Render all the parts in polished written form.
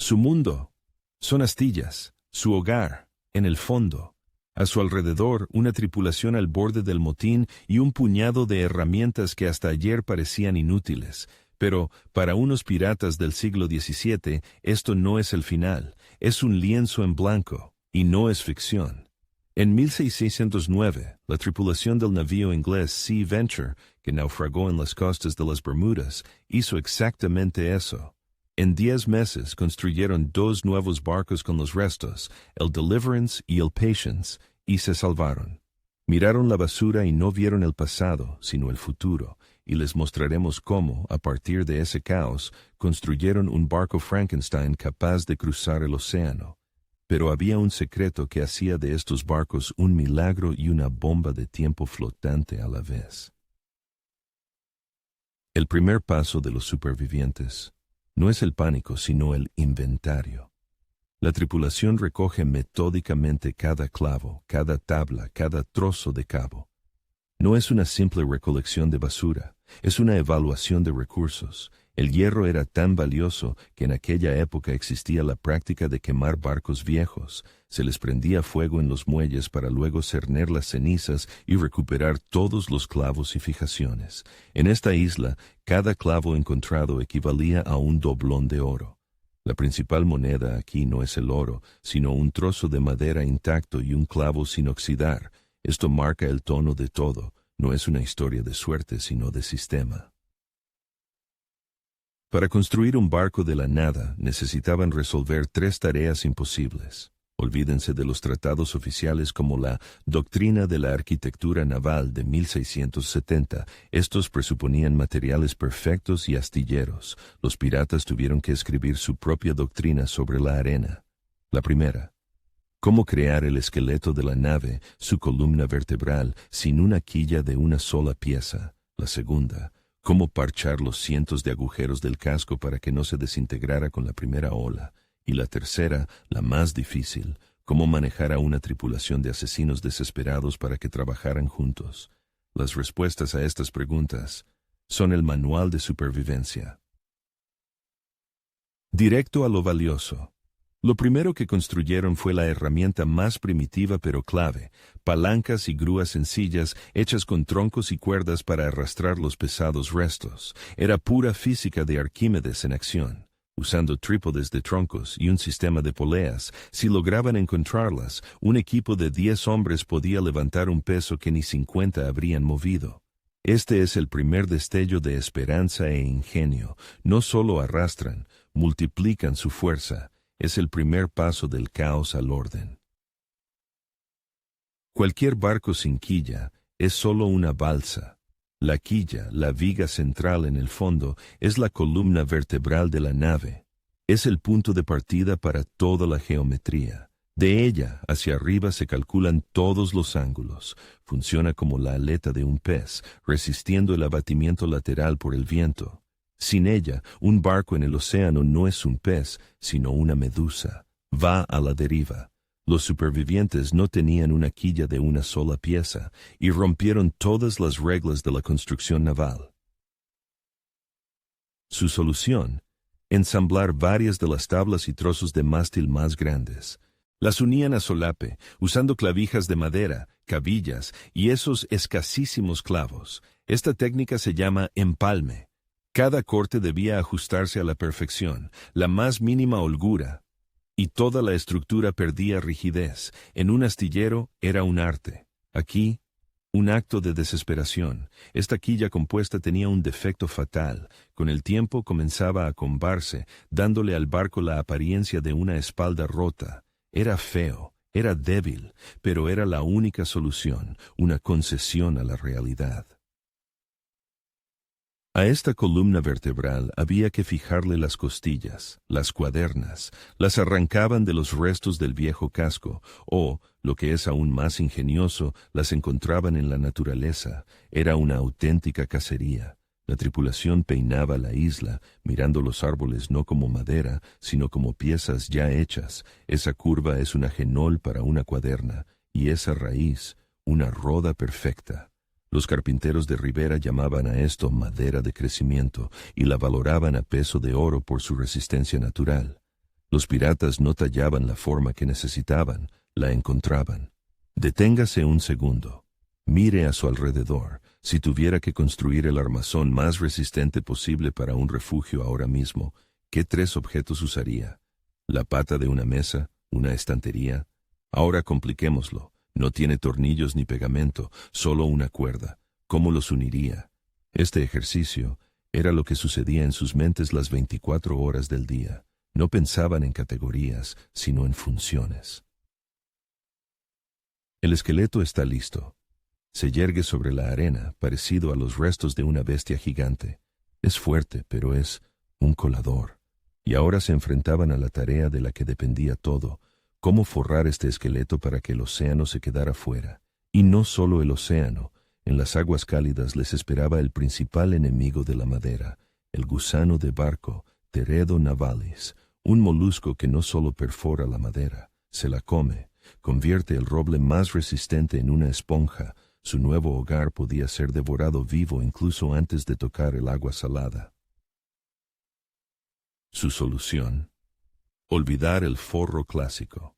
Su mundo son astillas, su hogar en el fondo. A su alrededor, una tripulación al borde del motín y un puñado de herramientas que hasta ayer parecían inútiles. Pero, para unos piratas del siglo XVII, esto no es el final, es un lienzo en blanco, y no es ficción. En 1609, la tripulación del navío inglés Sea Venture, que naufragó en las costas de las Bermudas, hizo exactamente eso. En 10 meses construyeron 2 nuevos barcos con los restos, el Deliverance y el Patience, y se salvaron. Miraron la basura y no vieron el pasado, sino el futuro, y les mostraremos cómo, a partir de ese caos, construyeron un barco Frankenstein capaz de cruzar el océano. Pero había un secreto que hacía de estos barcos un milagro y una bomba de tiempo flotante a la vez. El primer paso de los supervivientes no es el pánico, sino el inventario. La tripulación recoge metódicamente cada clavo, cada tabla, cada trozo de cabo. No es una simple recolección de basura, es una evaluación de recursos. El hierro era tan valioso que en aquella época existía la práctica de quemar barcos viejos. Se les prendía fuego en los muelles para luego cerner las cenizas y recuperar todos los clavos y fijaciones. En esta isla, cada clavo encontrado equivalía a un doblón de oro. La principal moneda aquí no es el oro, sino un trozo de madera intacto y un clavo sin oxidar. Esto marca el tono de todo. No es una historia de suerte, sino de sistema. Para construir un barco de la nada, necesitaban resolver 3 tareas imposibles. Olvídense de los tratados oficiales como la Doctrina de la Arquitectura Naval de 1670. Estos presuponían materiales perfectos y astilleros. Los piratas tuvieron que escribir su propia doctrina sobre la arena. La primera: cómo crear el esqueleto de la nave, su columna vertebral, sin una quilla de una sola pieza. La segunda: cómo parchar los cientos de agujeros del casco para que no se desintegrara con la primera ola. Y la tercera, la más difícil: cómo manejar a una tripulación de asesinos desesperados para que trabajaran juntos. Las respuestas a estas preguntas son el manual de supervivencia. Directo a lo valioso. Lo primero que construyeron fue la herramienta más primitiva pero clave: palancas y grúas sencillas hechas con troncos y cuerdas para arrastrar los pesados restos. Era pura física de Arquímedes en acción. Usando trípodes de troncos y un sistema de poleas, si lograban encontrarlas, un equipo de 10 hombres podía levantar un peso que ni 50 habrían movido. Este es el primer destello de esperanza e ingenio. No solo arrastran, multiplican su fuerza. Es el primer paso del caos al orden. Cualquier barco sin quilla es solo una balsa. La quilla, la viga central en el fondo, es la columna vertebral de la nave. Es el punto de partida para toda la geometría. De ella hacia arriba se calculan todos los ángulos. Funciona como la aleta de un pez, resistiendo el abatimiento lateral por el viento. Sin ella, un barco en el océano no es un pez, sino una medusa. Va a la deriva. Los supervivientes no tenían una quilla de una sola pieza y rompieron todas las reglas de la construcción naval. Su solución: ensamblar varias de las tablas y trozos de mástil más grandes. Las unían a solape, usando clavijas de madera, cabillas y esos escasísimos clavos. Esta técnica se llama empalme. Cada corte debía ajustarse a la perfección, la más mínima holgura, y toda la estructura perdía rigidez. En un astillero era un arte. Aquí, un acto de desesperación. Esta quilla compuesta tenía un defecto fatal. Con el tiempo comenzaba a combarse, dándole al barco la apariencia de una espalda rota. Era feo, era débil, pero era la única solución, una concesión a la realidad. A esta columna vertebral había que fijarle las costillas, las cuadernas. Las arrancaban de los restos del viejo casco, o, lo que es aún más ingenioso, las encontraban en la naturaleza. Era una auténtica cacería. La tripulación peinaba la isla, mirando los árboles no como madera, sino como piezas ya hechas. Esa curva es una genol para una cuaderna, y esa raíz, una roda perfecta. Los carpinteros de Rivera llamaban a esto madera de crecimiento y la valoraban a peso de oro por su resistencia natural. Los piratas no tallaban la forma que necesitaban, la encontraban. Deténgase un segundo. Mire a su alrededor. Si tuviera que construir el armazón más resistente posible para un refugio ahora mismo, ¿qué 3 objetos usaría? ¿La pata de una mesa? ¿Una estantería? Ahora compliquémoslo. No tiene tornillos ni pegamento, solo una cuerda. ¿Cómo los uniría? Este ejercicio era lo que sucedía en sus mentes las 24 horas del día. No pensaban en categorías, sino en funciones. El esqueleto está listo. Se yergue sobre la arena, parecido a los restos de una bestia gigante. Es fuerte, pero es un colador. Y ahora se enfrentaban a la tarea de la que dependía todo: cómo forrar este esqueleto para que el océano se quedara fuera. Y no solo el océano. En las aguas cálidas les esperaba el principal enemigo de la madera, el gusano de barco, Teredo navalis, un molusco que no solo perfora la madera, se la come, convierte el roble más resistente en una esponja. Su nuevo hogar podía ser devorado vivo incluso antes de tocar el agua salada. Su solución: olvidar el forro clásico.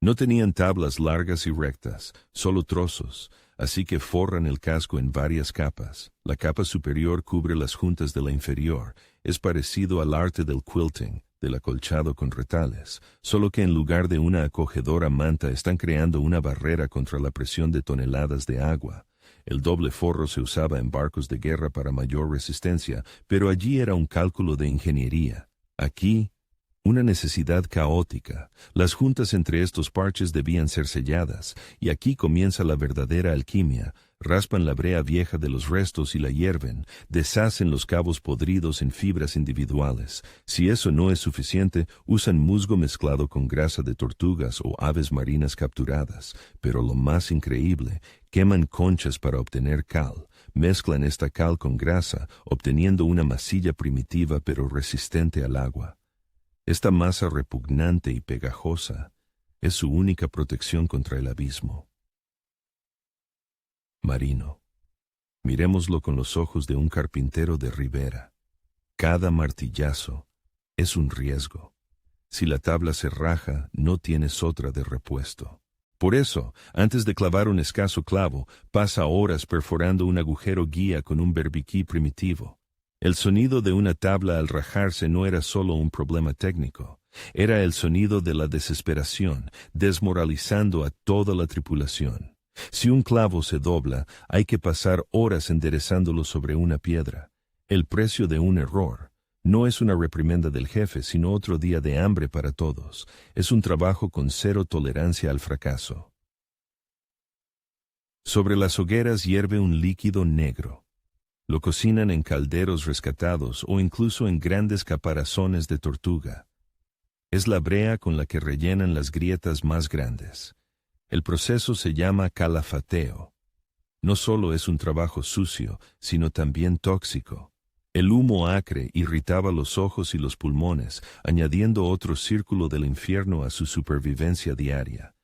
No tenían tablas largas y rectas, solo trozos, así que forran el casco en varias capas. La capa superior cubre las juntas de la inferior. Es parecido al arte del quilting, del acolchado con retales, solo que en lugar de una acogedora manta están creando una barrera contra la presión de toneladas de agua. El doble forro se usaba en barcos de guerra para mayor resistencia, pero allí era un cálculo de ingeniería. Aquí, una necesidad caótica. Las juntas entre estos parches debían ser selladas, y aquí comienza la verdadera alquimia. Raspan la brea vieja de los restos y la hierven, deshacen los cabos podridos en fibras individuales. Si eso no es suficiente, usan musgo mezclado con grasa de tortugas o aves marinas capturadas. Pero lo más increíble, queman conchas para obtener cal. Mezclan esta cal con grasa, obteniendo una masilla primitiva pero resistente al agua. Esta masa repugnante y pegajosa es su única protección contra el abismo. Marino. Miremoslo con los ojos de un carpintero de ribera. Cada martillazo es un riesgo. Si la tabla se raja, no tienes otra de repuesto. Por eso, antes de clavar un escaso clavo, pasa horas perforando un agujero guía con un berbiquí primitivo. El sonido de una tabla al rajarse no era solo un problema técnico, era el sonido de la desesperación, desmoralizando a toda la tripulación. Si un clavo se dobla, hay que pasar horas enderezándolo sobre una piedra. El precio de un error no es una reprimenda del jefe, sino otro día de hambre para todos. Es un trabajo con 0 tolerancia al fracaso. Sobre las hogueras hierve un líquido negro. Lo cocinan en calderos rescatados o incluso en grandes caparazones de tortuga. Es la brea con la que rellenan las grietas más grandes. El proceso se llama calafateo. No solo es un trabajo sucio, sino también tóxico. El humo acre irritaba los ojos y los pulmones, añadiendo otro círculo del infierno a su supervivencia diaria.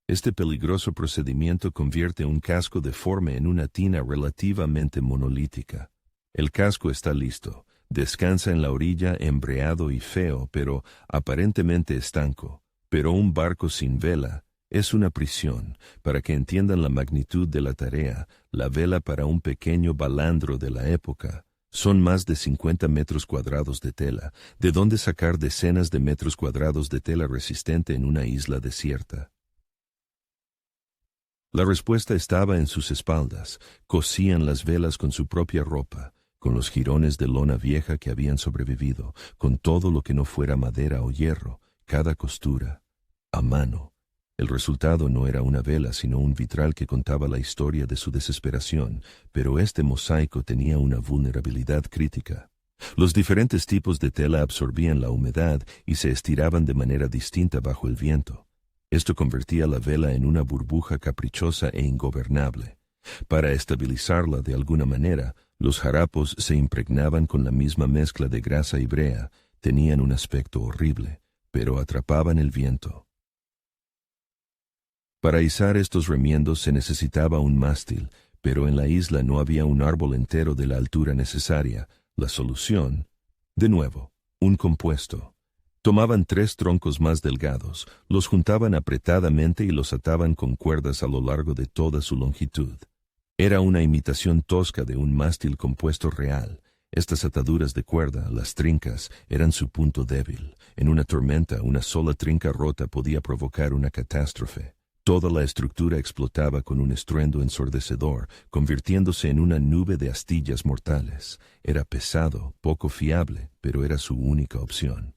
Este peligroso procedimiento convierte un casco deforme en una tina relativamente monolítica. El casco está listo, descansa en la orilla embreado y feo, pero aparentemente estanco. Pero un barco sin vela es una prisión. Para que entiendan la magnitud de la tarea, la vela para un pequeño balandro de la época son más de 50 metros cuadrados de tela. ¿De dónde sacar decenas de metros cuadrados de tela resistente en una isla desierta? La respuesta estaba en sus espaldas. Cosían las velas con su propia ropa, con los jirones de lona vieja que habían sobrevivido, con todo lo que no fuera madera o hierro, cada costura, a mano. El resultado no era una vela, sino un vitral que contaba la historia de su desesperación, pero este mosaico tenía una vulnerabilidad crítica. Los diferentes tipos de tela absorbían la humedad y se estiraban de manera distinta bajo el viento. Esto convertía la vela en una burbuja caprichosa e ingobernable. Para estabilizarla de alguna manera, los harapos se impregnaban con la misma mezcla de grasa y brea. Tenían un aspecto horrible, pero atrapaban el viento. Para izar estos remiendos se necesitaba un mástil, pero en la isla no había un árbol entero de la altura necesaria. La solución, de nuevo, un compuesto. Tomaban 3 troncos más delgados, los juntaban apretadamente y los ataban con cuerdas a lo largo de toda su longitud. Era una imitación tosca de un mástil compuesto real. Estas ataduras de cuerda, las trincas, eran su punto débil. En una tormenta, una sola trinca rota podía provocar una catástrofe. Toda la estructura explotaba con un estruendo ensordecedor, convirtiéndose en una nube de astillas mortales. Era pesado, poco fiable, pero era su única opción.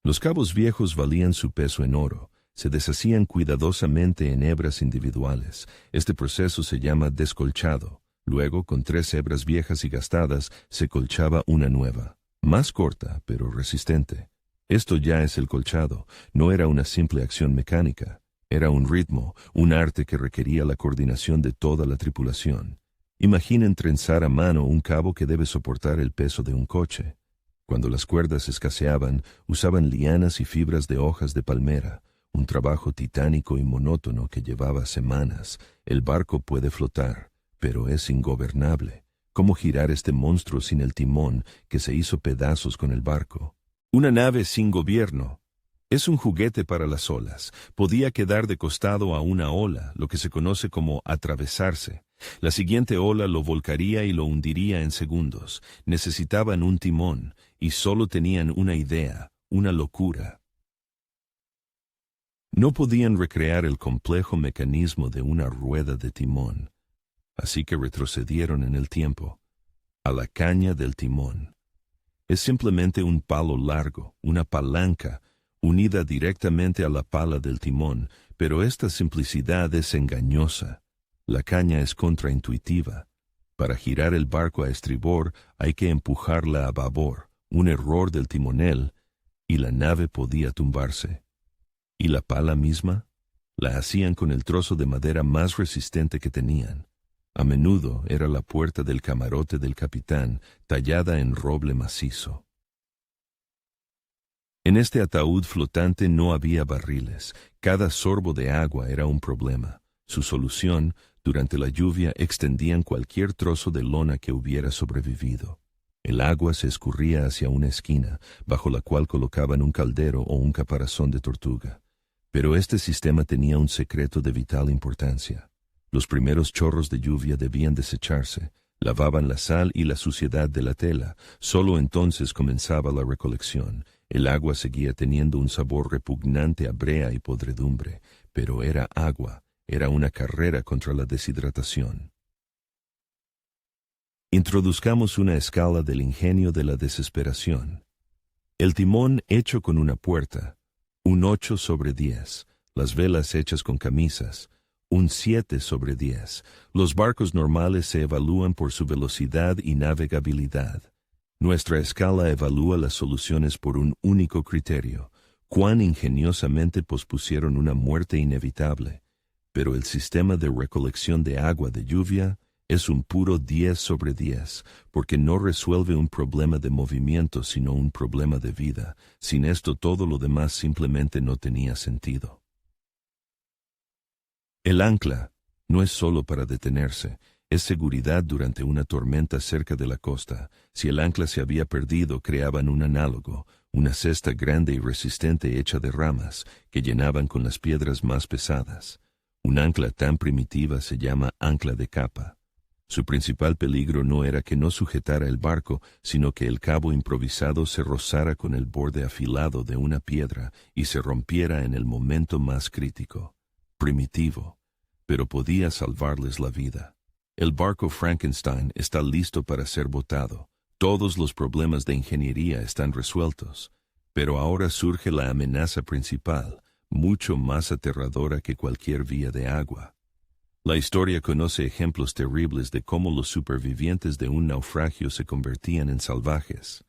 Los cabos viejos valían su peso en oro. Se deshacían cuidadosamente en hebras individuales. Este proceso se llama descolchado. Luego, con 3 hebras viejas y gastadas, se colchaba una nueva, más corta, pero resistente. Esto ya es el colchado. No era una simple acción mecánica. Era un ritmo, un arte que requería la coordinación de toda la tripulación. Imaginen trenzar a mano un cabo que debe soportar el peso de un coche. Cuando las cuerdas escaseaban, usaban lianas y fibras de hojas de palmera. Un trabajo titánico y monótono que llevaba semanas. El barco puede flotar, pero es ingobernable. ¿Cómo girar este monstruo sin el timón que se hizo pedazos con el barco? Una nave sin gobierno. Es un juguete para las olas. Podía quedar de costado a una ola, lo que se conoce como atravesarse. La siguiente ola lo volcaría y lo hundiría en segundos. Necesitaban un timón, y solo tenían una idea, una locura. No podían recrear el complejo mecanismo de una rueda de timón, así que retrocedieron en el tiempo, a la caña del timón. Es simplemente un palo largo, una palanca, unida directamente a la pala del timón, pero esta simplicidad es engañosa. La caña es contraintuitiva. Para girar el barco a estribor hay que empujarla a babor, un error del timonel, y la nave podía tumbarse. ¿Y la pala misma? La hacían con el trozo de madera más resistente que tenían. A menudo era la puerta del camarote del capitán, tallada en roble macizo. En este ataúd flotante no había barriles. Cada sorbo de agua era un problema. Su solución, durante la lluvia, extendían cualquier trozo de lona que hubiera sobrevivido. El agua se escurría hacia una esquina, bajo la cual colocaban un caldero o un caparazón de tortuga. Pero este sistema tenía un secreto de vital importancia. Los primeros chorros de lluvia debían desecharse, lavaban la sal y la suciedad de la tela. Solo entonces comenzaba la recolección. El agua seguía teniendo un sabor repugnante a brea y podredumbre, pero era agua, era una carrera contra la deshidratación. Introduzcamos una escala del ingenio de la desesperación. El timón hecho con una puerta, un 8/10, las velas hechas con camisas, un 7/10. Los barcos normales se evalúan por su velocidad y navegabilidad. Nuestra escala evalúa las soluciones por un único criterio: cuán ingeniosamente pospusieron una muerte inevitable. Pero el sistema de recolección de agua de lluvia es un puro 10/10, porque no resuelve un problema de movimiento, sino un problema de vida. Sin esto todo lo demás simplemente no tenía sentido. El ancla no es solo para detenerse, es seguridad durante una tormenta cerca de la costa. Si el ancla se había perdido, creaban un análogo, una cesta grande y resistente hecha de ramas, que llenaban con las piedras más pesadas. Un ancla tan primitiva se llama ancla de capa. Su principal peligro no era que no sujetara el barco, sino que el cabo improvisado se rozara con el borde afilado de una piedra y se rompiera en el momento más crítico. Primitivo, pero podía salvarles la vida. El barco Frankenstein está listo para ser botado. Todos los problemas de ingeniería están resueltos. Pero ahora surge la amenaza principal, mucho más aterradora que cualquier vía de agua. La historia conoce ejemplos terribles de cómo los supervivientes de un naufragio se convertían en salvajes.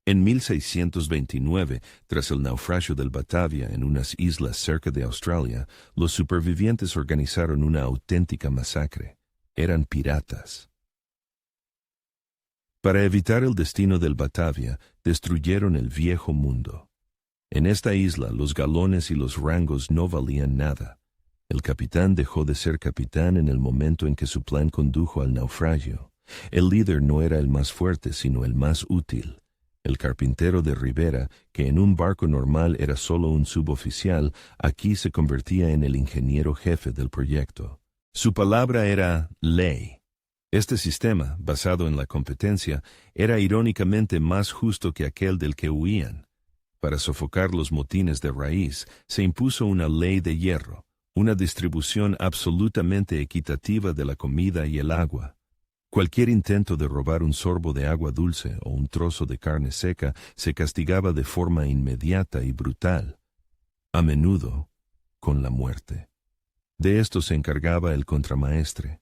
En 1629, tras el naufragio del Batavia en unas islas cerca de Australia, los supervivientes organizaron una auténtica masacre. Eran piratas. Para evitar el destino del Batavia, destruyeron el viejo mundo. En esta isla, los galones y los rangos no valían nada. El capitán dejó de ser capitán en el momento en que su plan condujo al naufragio. El líder no era el más fuerte, sino el más útil. El carpintero de Rivera, que en un barco normal era solo un suboficial, aquí se convertía en el ingeniero jefe del proyecto. Su palabra era ley. Este sistema, basado en la competencia, era irónicamente más justo que aquel del que huían. Para sofocar los motines de raíz, se impuso una ley de hierro, una distribución absolutamente equitativa de la comida y el agua. Cualquier intento de robar un sorbo de agua dulce o un trozo de carne seca se castigaba de forma inmediata y brutal, a menudo con la muerte. De esto se encargaba el contramaestre.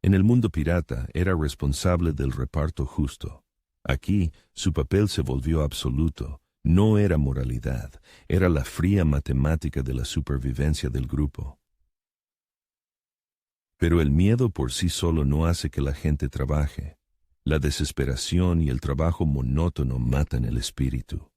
En el mundo pirata era responsable del reparto justo. Aquí su papel se volvió absoluto. No era moralidad, era la fría matemática de la supervivencia del grupo. Pero el miedo por sí solo no hace que la gente trabaje. La desesperación y el trabajo monótono matan el espíritu.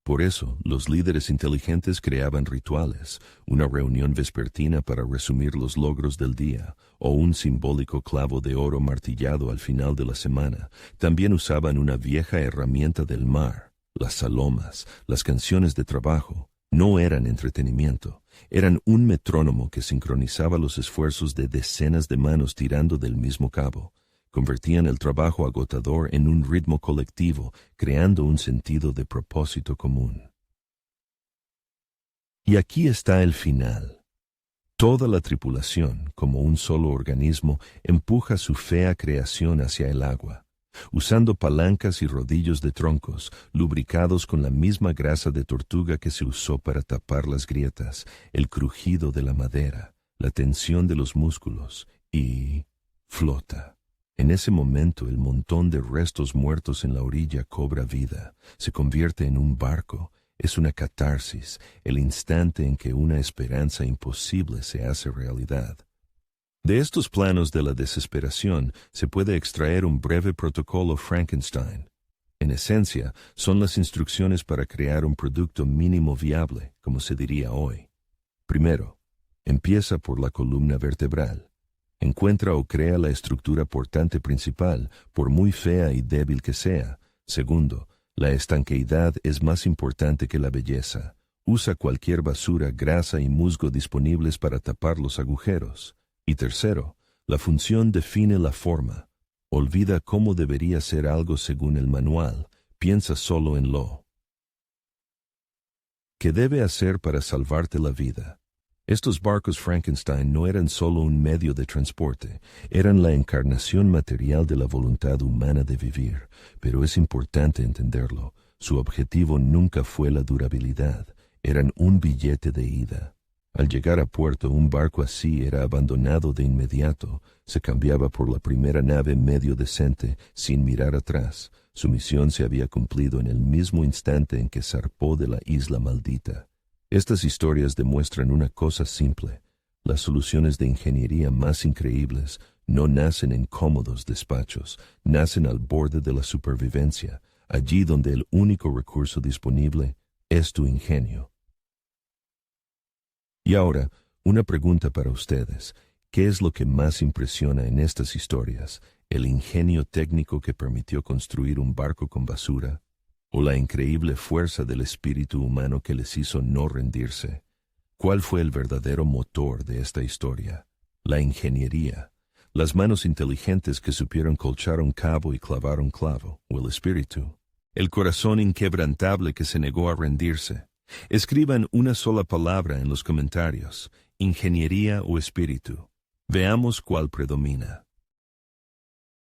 Por eso, los líderes inteligentes creaban rituales, una reunión vespertina para resumir los logros del día, o un simbólico clavo de oro martillado al final de la semana. También usaban una vieja herramienta del mar, las salomas, las canciones de trabajo. No eran entretenimiento, eran un metrónomo que sincronizaba los esfuerzos de decenas de manos tirando del mismo cabo. Convertían el trabajo agotador en un ritmo colectivo, creando un sentido de propósito común. Y aquí está el final. Toda la tripulación, como un solo organismo, empuja su fea creación hacia el agua, usando palancas y rodillos de troncos, lubricados con la misma grasa de tortuga que se usó para tapar las grietas, el crujido de la madera, la tensión de los músculos, y flota. En ese momento el montón de restos muertos en la orilla cobra vida, se convierte en un barco, es una catarsis, el instante en que una esperanza imposible se hace realidad. De estos planos de la desesperación se puede extraer un breve protocolo Frankenstein. En esencia, son las instrucciones para crear un producto mínimo viable, como se diría hoy. Primero, empieza por la columna vertebral. Encuentra o crea la estructura portante principal, por muy fea y débil que sea. Segundo, la estanqueidad es más importante que la belleza. Usa cualquier basura, grasa y musgo disponibles para tapar los agujeros. Y tercero, la función define la forma. Olvida cómo debería ser algo según el manual, piensa solo en lo que debe hacer para salvarte la vida. Estos barcos Frankenstein no eran solo un medio de transporte, eran la encarnación material de la voluntad humana de vivir, pero es importante entenderlo. Su objetivo nunca fue la durabilidad, eran un billete de ida. Al llegar a puerto, un barco así era abandonado de inmediato, se cambiaba por la primera nave medio decente, sin mirar atrás. Su misión se había cumplido en el mismo instante en que zarpó de la isla maldita. Estas historias demuestran una cosa simple. Las soluciones de ingeniería más increíbles no nacen en cómodos despachos, nacen al borde de la supervivencia, allí donde el único recurso disponible es tu ingenio. Y ahora, una pregunta para ustedes. ¿Qué es lo que más impresiona en estas historias? ¿El ingenio técnico que permitió construir un barco con basura? ¿O la increíble fuerza del espíritu humano que les hizo no rendirse? ¿Cuál fue el verdadero motor de esta historia? La ingeniería, las manos inteligentes que supieron colchar un cabo y clavar un clavo, o el espíritu, el corazón inquebrantable que se negó a rendirse. Escriban una sola palabra en los comentarios, ingeniería o espíritu. Veamos cuál predomina.